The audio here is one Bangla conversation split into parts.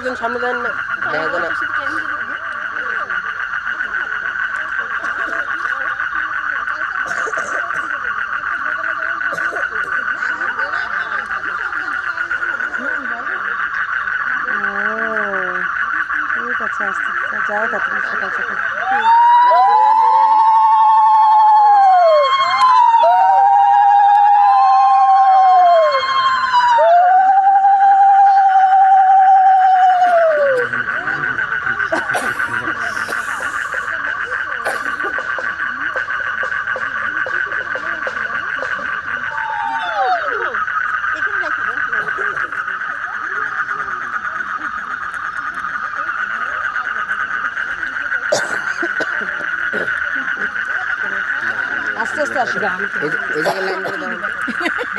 একজন সামনে দেন না, দেখা যায় না। ঠিক আছে, আস্তে আস্তে যাও তাড়াতাড়ি সকাল সকাল। আস্তে আস্তে আসবে। এই জায়গায় লাইন করে দাঁড়ান,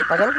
পাঠান।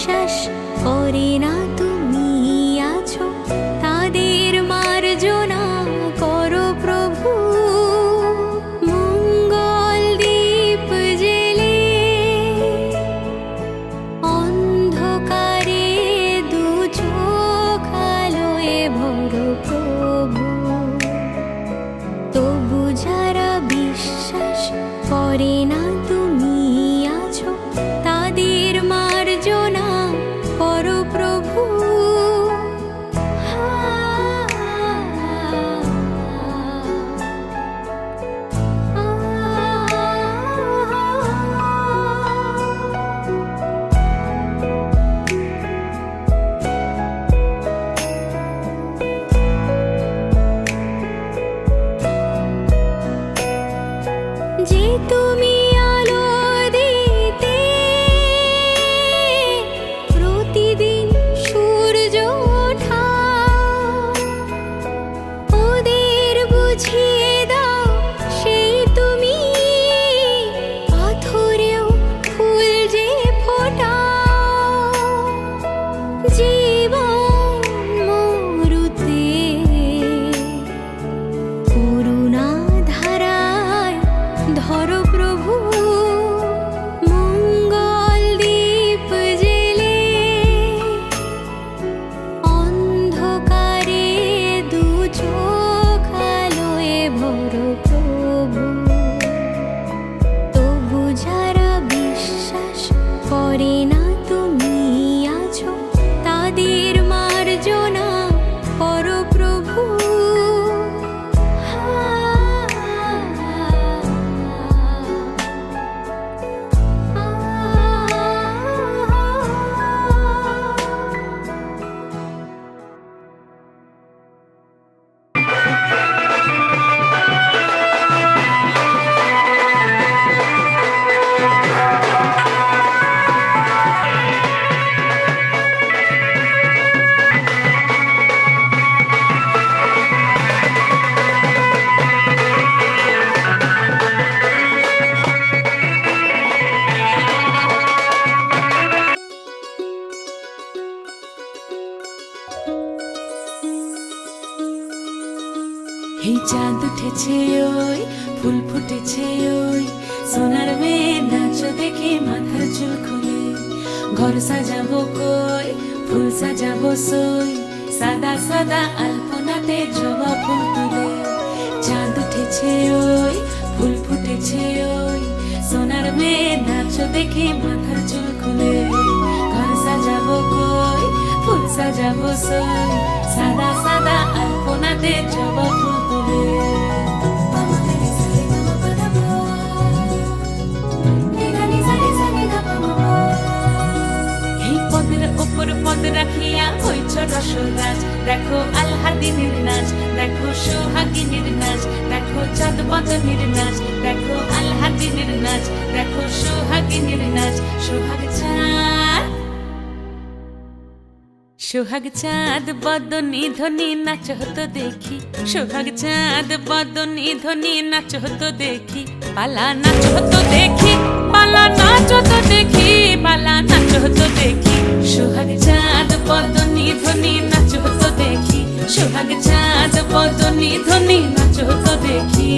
বিশ্বাস করে না তুমি আছো তাদের মার্জনা করো প্রভু। মঙ্গল দ্বীপ জেলে অন্ধকারে দু চোখ আলোয় ভরো প্রভু। তবু যারা বিশ্বাস করে না তুমি আছো তাদের মার্জনা করো প্রভু। যে তুমি আলো দিতে প্রতিদিন সূর্য ওঠা, ওদের বুঝিয়ে দাও সেই তুমি পাথরেও ফুল যে ফোটাও। জীবন মরুতে করুণা ধারায় ধরো প্রভু। মঙ্গল দ্বীপ জেলে অন্ধকারে দু চোখ আলোয় ভরো প্রভু। তবু যারা বিশ্বাস করে না তুমি আছো তাদের মার্জনা করো প্রভু। এই চাঁদ উঠেছে ওই ফুল ফুটেছে ওই সোনার মেয়ে নাচ দেখে মাথার চুল খুলে। ঘর সাজাবো কই ফুল সাজাবো সই সাদা সাদা আলপনাতে জবা ফুল তুলে। চাঁদ উঠেছে ওই ফুল ফুটেছে ওই সোনার মেয়ে নাচ দেখে মাথার চুল খুলে। ঘর সাজাবো কই ফুল সাজাবো সই সাদা সাদা আলপনাতে জবা ফুল তুলে। এই পদের ওপর পদ রাখিয়া হইছ রসরাজ। দেখো আল্লাদিনের নাচ, দেখো সোহাগিনীর নাচ, দেখো চাঁদ বদনের নাচ, দেখো আল্লাদিনের নাচ, দেখো সোহাগিনীর নাচ। সোহাগ চাঁদ সোহাগ চাঁদ বদনী ধ্বনি নাচ হতো দেখি। সোহাগ চাঁদ বদনী ধ্বনি নাচ হতো দেখি। পালা নাচ হতো দেখি, পালা নাচ হতো দেখি, পালা নাচ হতো দেখি। সোহাগ চাঁদ বদনী ধ্বনি নাচ হতো দেখি। সোহাগ চাঁদ বদনী ধ্বনি নাচ হতো দেখি।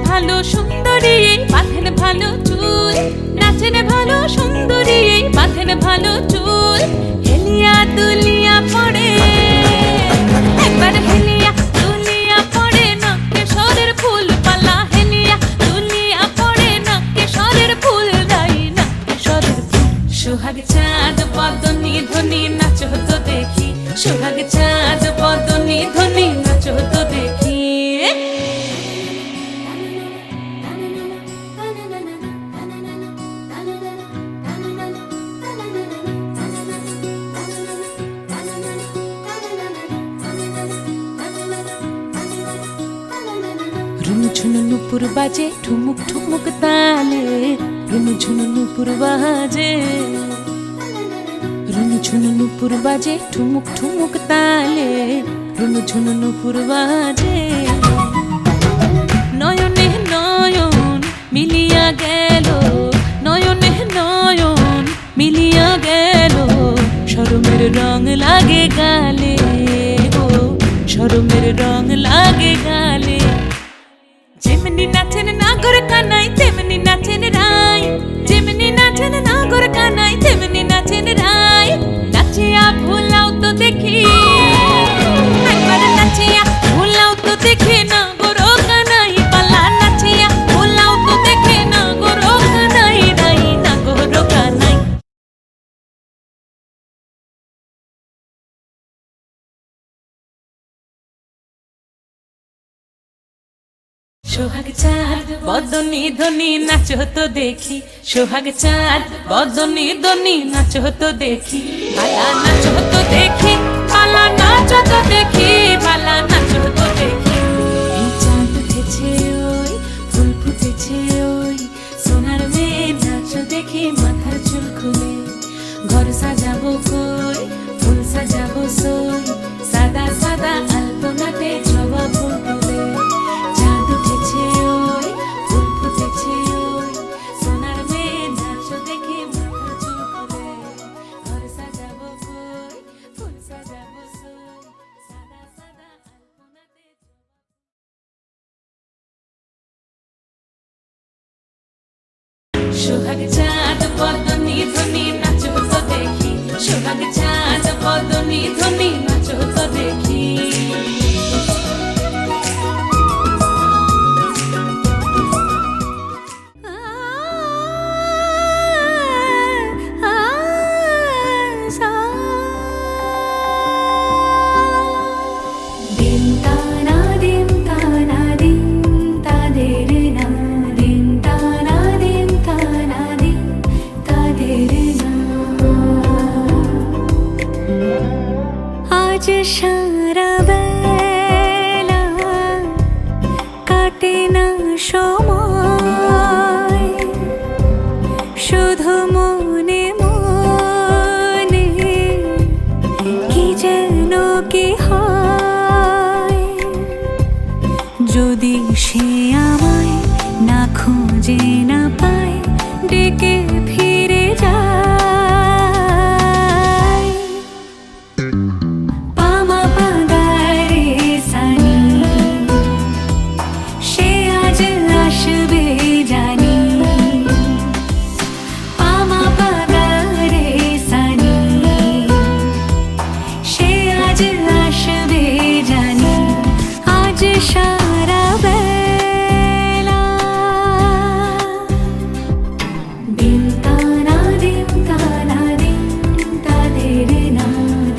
ভালো সুন্দরী বাঁধেন ভালো চুল, নাচেন ভালো সুন্দরী বাঁধেন ভালো চুল। হেলিয়া দুলিয়া পড়ে একবার, হেলিয়া দুলিয়া পড়ে নকেশ্বরের ফুল পালা। হেলিয়া দুলিয়া পড়ে নকেশ্বরের ফুল দাই নকেশ্বরের ফুল। সোহাগ চাঁদ বদনী ধ্বনি নাচ হতো দেখি। সোহাগ চাঁদ বদনী ধ্বনি নাচ হতো দেখি। রুনু ঝুনু নুপুর বাজে ঠুমুক ঠুমুক তালে। রুনু ঝুনু নুপুর বাজে, রুনু ঝুনু নুপুর বাজে ঠুমুক ঠুমুক তালে। রুনু ঝুনু নুপুর বাজে। মিলিয়া গেল শরমের রং লাগে গালে, ও শরমের রং লাগে গালে। যেমনি নাচেন নাগর কানাই তেমনি নাচেন রাই, যেমনি নাচেন নাগর কানাই তেমনি নাচেন রাই। নাচিয়া ভুলাও তো দেখি, একবার নাচিয়া ভুলাও তো দেখি নাগর কানাই পালা। নাচিয়া ভুলাও তো দেখি নাগর কানাই রাই, নাগর কানাই। সোহাগ চাঁদ বদনি ধনি নাচো তো দেখি, সোহাগ চাঁদ বদনি ধনি নাচো তো দেখি। পালা নাচো তো দেখি, পালা নাচো তো দেখি, পালা নাচো তো দেখি। এই চাঁদ উঠেছে ওই, ফুল ফুটেছে ওই, সোনার মেয়ে নাচো দেখি মাথার চুল খুলে। ঘর সাজাবো কই, ফুল সাজাবো সই, সাদা সাদা আলপনাতে জবা ফুল তুলে। চাঁদ উঠেছে ওই, ফুল ফুটেছে ওই, সোনার মেয়ে নাচো দেখি মাথার চুল খুলে। ঘর সাজাবো কই, ফুল সাজাবো সই, সাদা সাদা আলপনাতে সোহাগ চাঁদ বদনি ধনি নাচো তো দেখি, সোহাগ চাঁদ বদনি ধনি নাচো তো দেখি। আজ সারা বেলা কাটে না সময়, শুধু মনে মনে কি যেন কি হয়। যদি সে আমায় না খুঁজে না পায়, ডেকে ফিরে যায়। পামা পাগারে সানি, সে আজ আসবে জানি। পামা পাগারে সানি, সে আজ আসবে জানি। আজ সারা বেলা দিন তানা দিন তানা দিন তাদের না,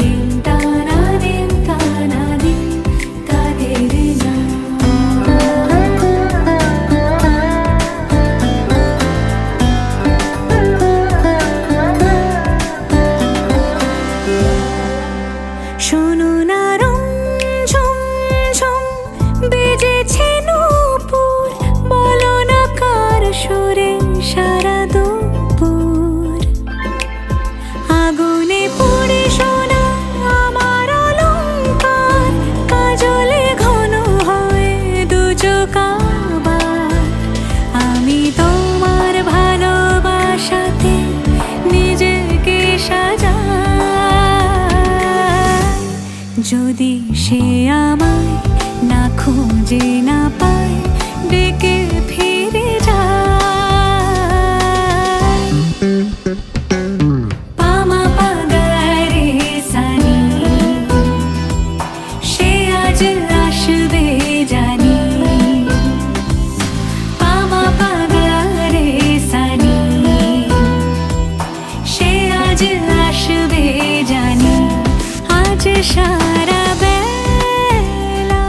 দিন তানা দিন তানা দিন তাদের না। শোনো না রং ঝুম ঝুম বেজেছে নূপুর, বলো না কার সুরে সারা দুপুর। আগুনে পুড়ে সোনা আমার অলংকার, কাজলে ঘন হয় দু চোখ আবার। আমি তোমার ভালোবাসাতে নিজেকে সাজাই। যদি সে আমায় না খুঁজে না পায়, ডেকে ফিরে যায়। পামা পাগারে সানি, সে আজ আসবে জানি। পামা পাগারে সানি, সে আজ আসবে জানি। আজ সারা বেলা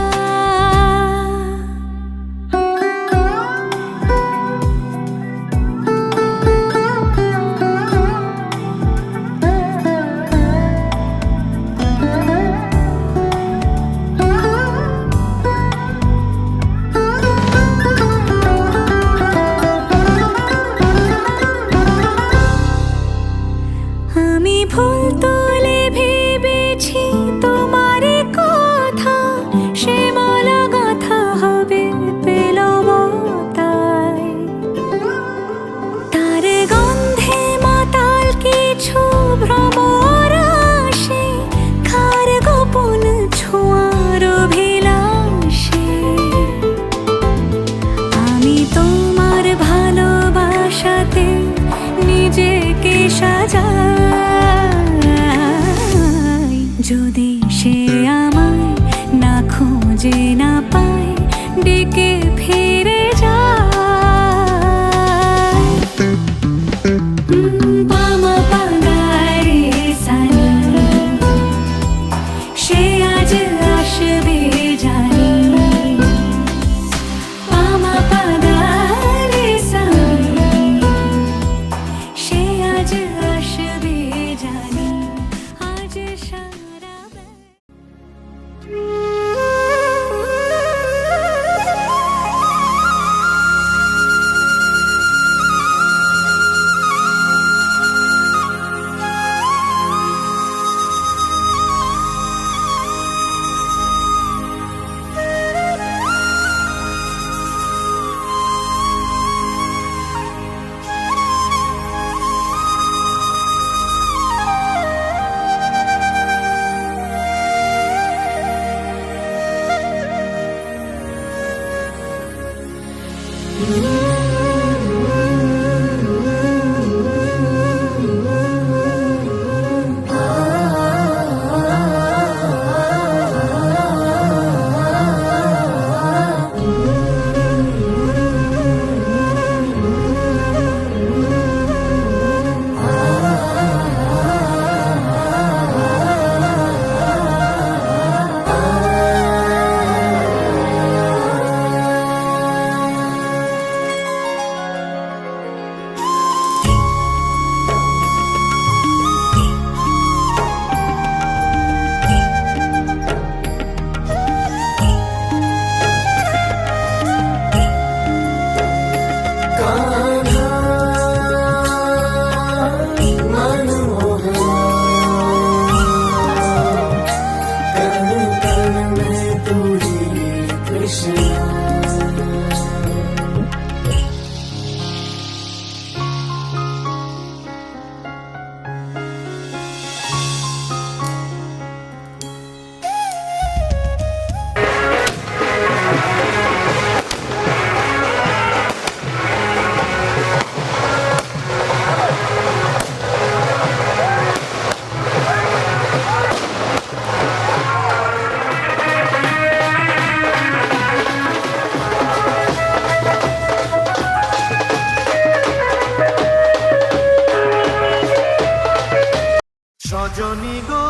রজনী গো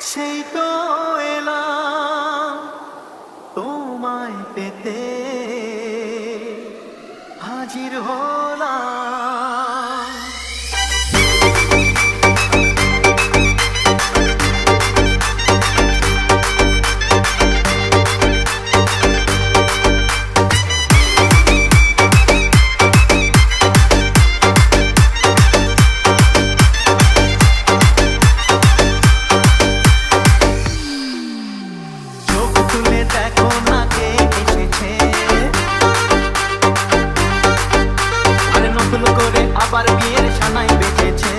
সেই তো এলাম তোমায় পেতে হাজির হলাম। দেখো না কে এসেছে, আরে নতুন করে আবার বিয়ের সানাই বেজেছে।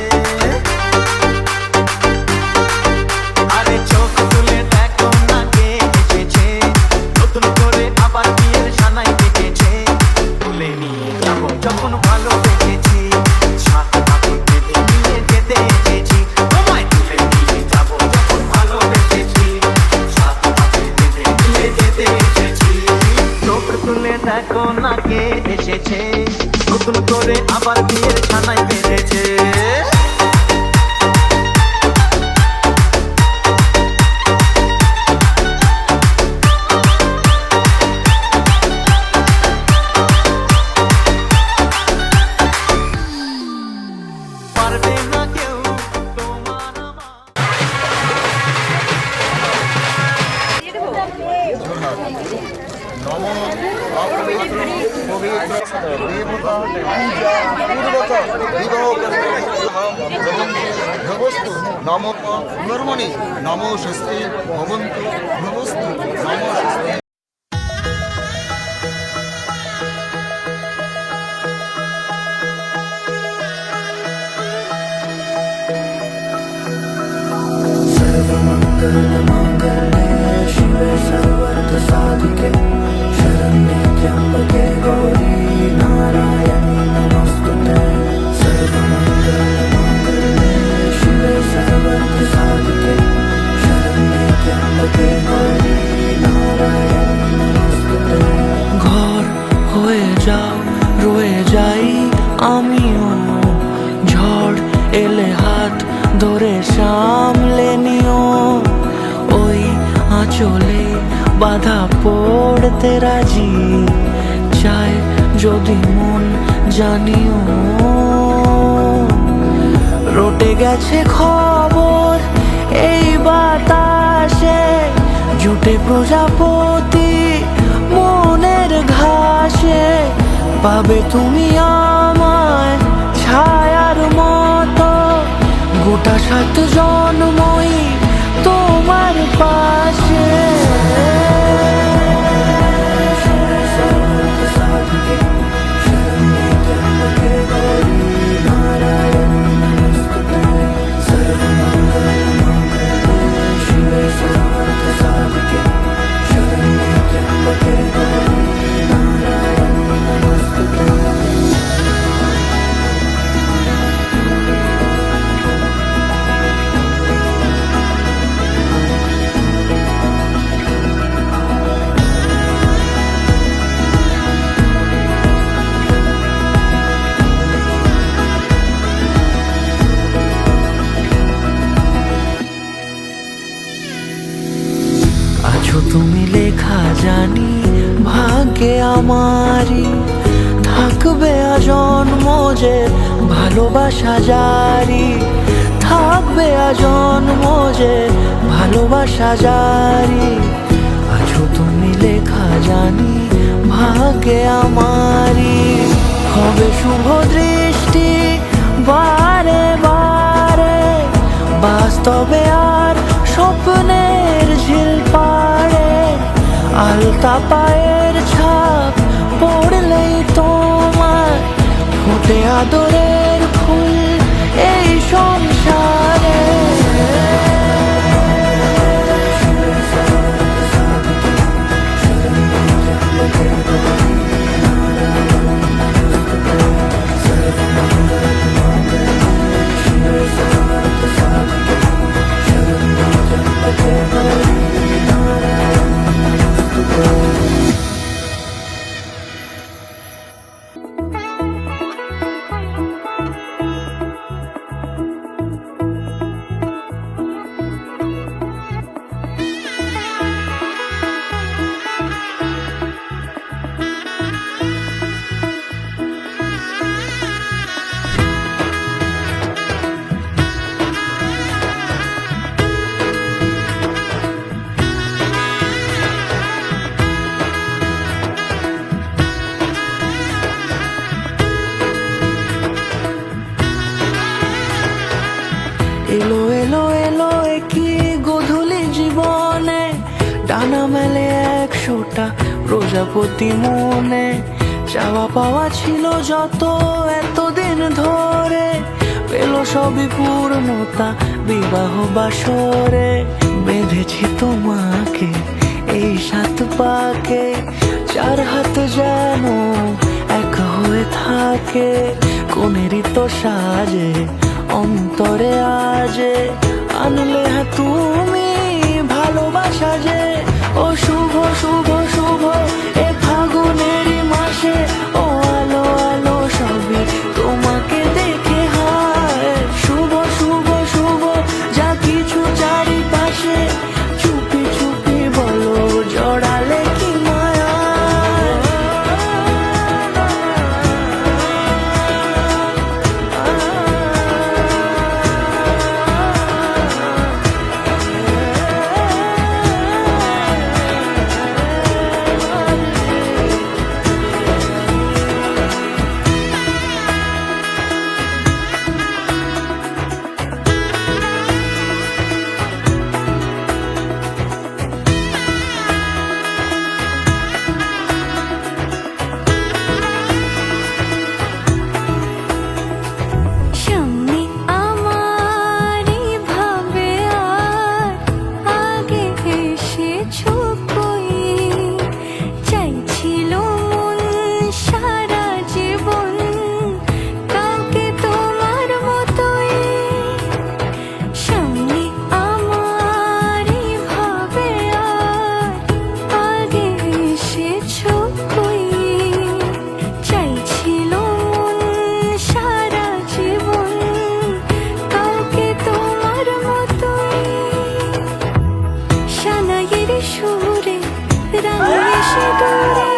আরে চোখ তুলে দেখো না কে এসেছে, নতুন করে আবার বিয়ের সানাই বেজেছে। তুলে নিয়ে যাবো যখন ভালো বেজেছি, সাত হাতে বেঁধে নিয়ে যেতে এসেছি। তোমায় তুলে নিয়ে যাবো যখন ভালো বেজেছি, সাত হাতে বেঁধে নিয়ে যেতে এসেছি। চোখ তুলে দেখো না কে এসেছে, নতুন করে আবার বিয়ের ছানায় বেঁধেছে। পারবে না কেউ তোমার ভবস্তু নম পুনর্মণি নমো স্বস্তি ভবন্তু ভবস্তু নমো স্বস্তি। ঘর হয়ে যাও রয়ে যাই আমিও, ঝড় এলে হাত ধরে সামলে নিও। ওই আঁচলে বাধা পড়তে রাজি, চায় যদি মন জানিও। রটে গেছে খবর এই বাতাসে, জুটে প্রজাপতি মনের ঘাসে। পাবে তুমি আমায় ছায়ার মতো, গোটা 7 জন্মই তোমার পাশে। Shut জানি ভাগ্যে আমারই থাকবে আজন্ম যে ভালোবাসা জারি, থাকবে আজন্ম যে ভালোবাসা জারি। আছো তুমি লেখা জানি ভাগ্যে আমারই, হবে শুভ দৃষ্টি বারে বারে, বাস্তবে আর স্বপ্নের ঝিল পাড়ে। আলতা পায়ের ছাপ পড়লেই তোমার ফোটে আদরের ফুল এই সংসারে। এলো এলো এলো কি গধূলি জীবনে, ডানা মেলে 100টা প্রজাপতি মনে। চাওয়া পাওয়া ছিল যত এতদিন ধরে, পেল সবই পূর্ণতা বিবাহ বাসরে। বেঁধেছি তোমাকে এই 7 পাকে, 4 হাত যেন এক হয়ে থাকে। কোনেরই তো সাজে অন্তরে আজে, আনলে তুমি ভালোবাসা যে। ও শুভ শুভ শুভ এ ফাগুনেরই মাসে, ও আলো আলো সবই তোমাকে দেখে হায়। শুভ শুভ শুভ যা কিছু চারিপাশে, চুপি চুপি বলো জড়ালে কি মায়া। সামনে আমারই ভাবে আর আগে এসেছো কই, চাইছিল মন সারা জীবন কাউকে তোমার মতোই। সামনে আমারই ভাবে আর আগে এসেছো কই, চাইছিল মন সারা জীবন কাউকে তোমার মতোই। সানাইয়ের সুরে রাঙিয়ে সে দূরে,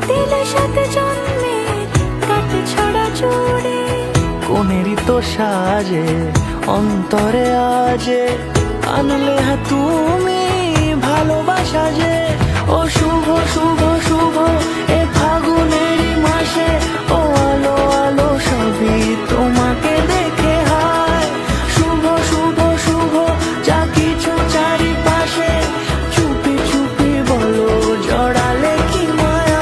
দিলে 7 জন্মের কাট ছড়া জোড়ে। কোনেরই তো সাজে অন্তরে আজে, আনলে তুমি ভালোবাসা যে। ও শুভ শুভ শুভ এ ফাগুনেরই মাসে, ও আলো আলো সবই তোমাকে দেখে হায়। শুভ শুভ শুভ যা কিছু চারিপাশে, চুপি চুপি বলো জড়ালে কি মায়া।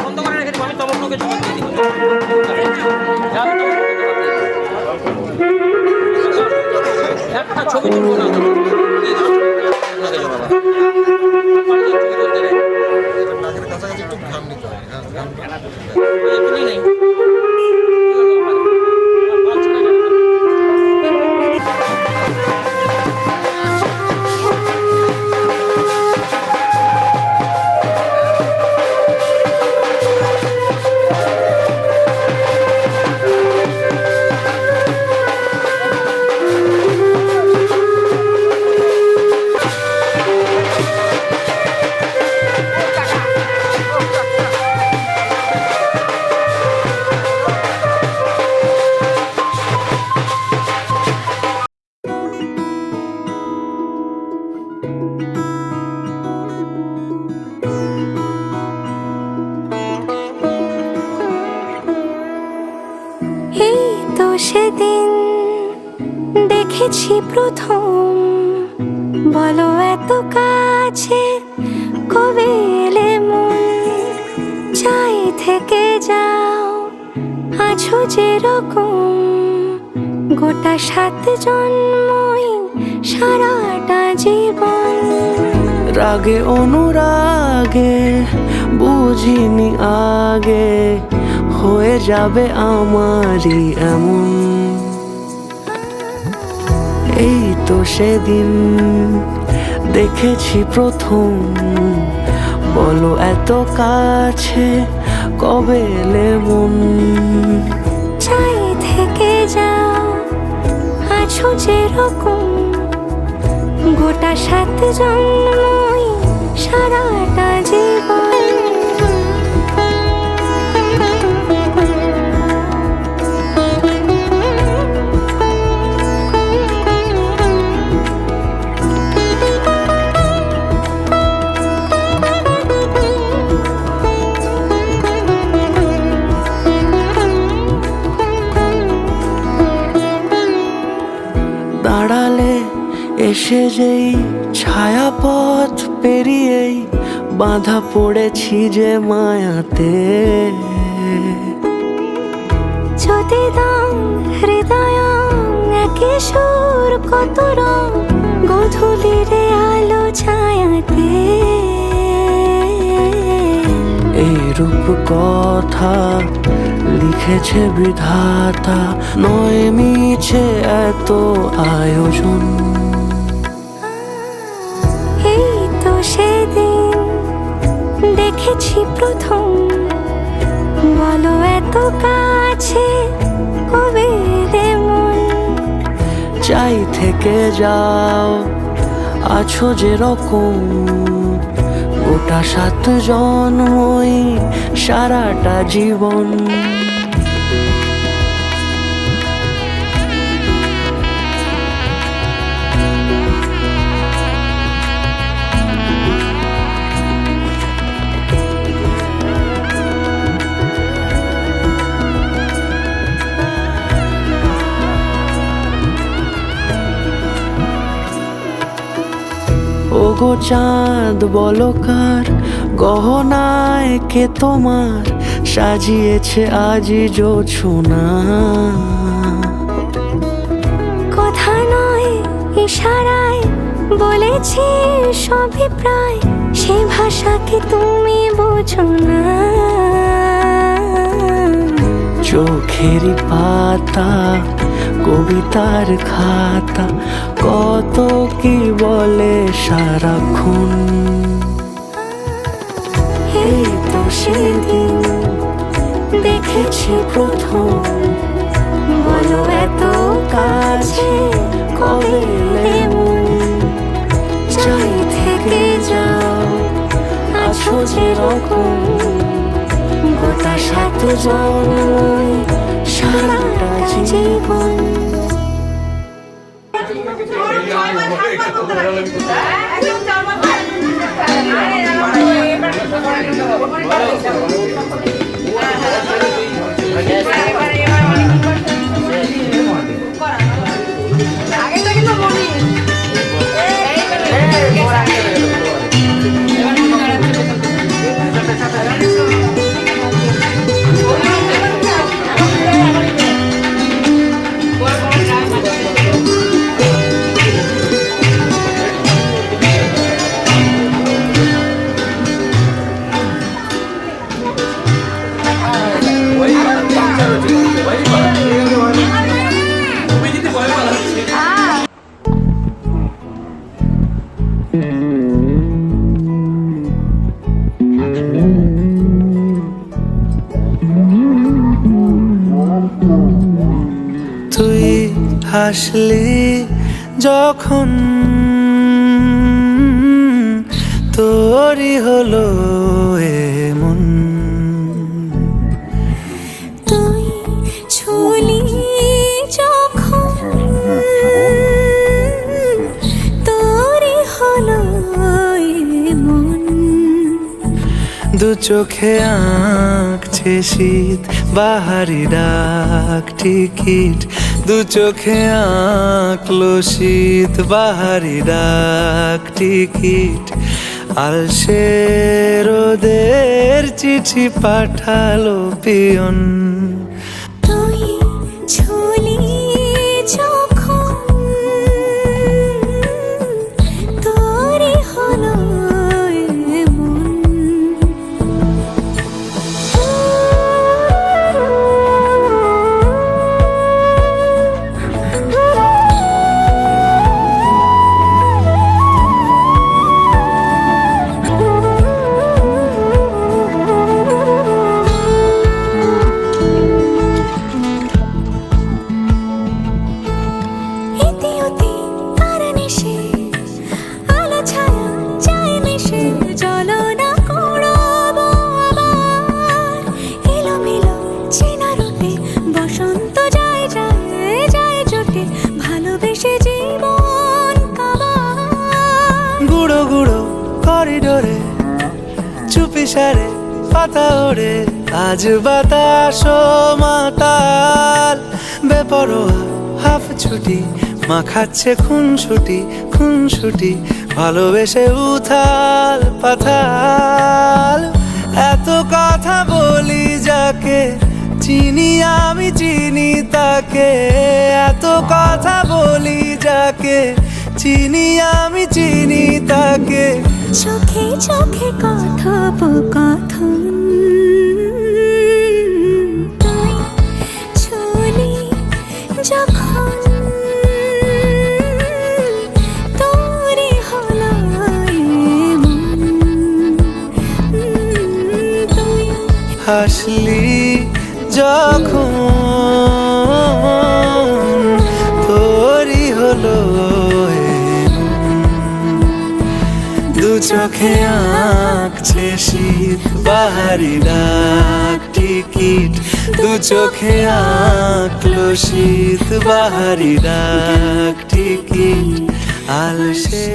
বন্ধ করে রেখে দিব, আমি তমন্নকে জবাব দিয়ে দিব। একটা ছবি তুলবো না নাকের কাছাকাছি একটু ঘাম নিতে হয়। হ্যাঁ, ঘাম তুলি নেই। এই তো সেদিন দেখেছি প্রথম, বলো এত কাছে কবে এলে মন, চাই থেকে যাও আছো যেরকম, গোটা 7 জন্মই সারাটা জীবন। রাগে অনুরাগে বুঝিনি আগে হয়ে যাবে আমারই এমন। এই তো সেদিন দেখেছি প্রথম, বলো এত কাছে কবে এলে মন, চাই থেকে যাও আছো যেরকম, গোটা 7 জন্মই সারাটা জীবন। দাঁড়ালে এসে যেই ছায়াপথ পেরিয়েই বাঁধা পড়েছি যে মায়াতে। যদি দাও হৃদয় একে সুর কত রং, গধূলিরে আলো ছায়াতে। এই রূপ কথা লিখেছে বিধাতা, নয় মিছে এত আয়োজন। এই তো সেদিন দেখেছি প্রথম, বলো এত কাছে কবে এলে মন, চাই থেকে যাও আছো যেরকম, গোটা 7 জন্মই সারাটা জীবন। ওগো চাঁদ বলো কার গহনায় কে তোমার সাজিয়েছে আজি জোছনা। কথা নয় ইশারায় বলেছি সবই প্রায়, সে ভাষাকে তুমি বোঝো না। চোখেরই পাতা কবিতার খাতা, কত কি বলে সারাক্ষণ। এই তো সেদিন দেখেছি প্রথম, বলো এত কাছে কবে এলে মন, চাই থেকে যাও আছো যেরকম, গোটা 7 জন্মই সারাটা জীবন। আগে তুই হাসলি যখন তোরই হলো এমন, তুই ছুলি যখন তোরই হলো মন। দু চোখে আঁকছে শীত বাহারি ডাক টিকিট, দু চোখে আঁকলো শীত বাহারি ডাক টিকিট, আলসে রোদের চিঠি পাঠালো পিয়ন। তুই ছুলি যখন তোরই হলো মন। ইতিউতি কারণে সে আলো ছায়া যায় মিশে, চলো না করবো আবার এলোমেলো চেনা রূপে, বসন্ত যায় যায় যায় জোটে, ভালোবেসে জীবন কাবার। গুঁড়ো গুঁড়ো করিডোরে চুপি সারে পাতা ওড়ে, আজ বাতাস মাতাল বেপরোয়া হাফ ছুটি, মাখাচ্ছে খুনসুটি ভালোবেসে উথাল পাথাল। এত কথা বলি যাকে চিনি আমি চিনি তাকে, এত কথা বলি যাকে চিনি আমি চিনি তাকে। চোখে চোখে কথোপকথন, তুই ছুলি যখন তোরই হলো মন। তুই হাসলি যখন তোরই হলো দু চোখে আঁকছে শীত বাহারি ডাক টিকিট, দু চোখে আঁকলো শীত বাহারি ডাক টিকিট, আলসে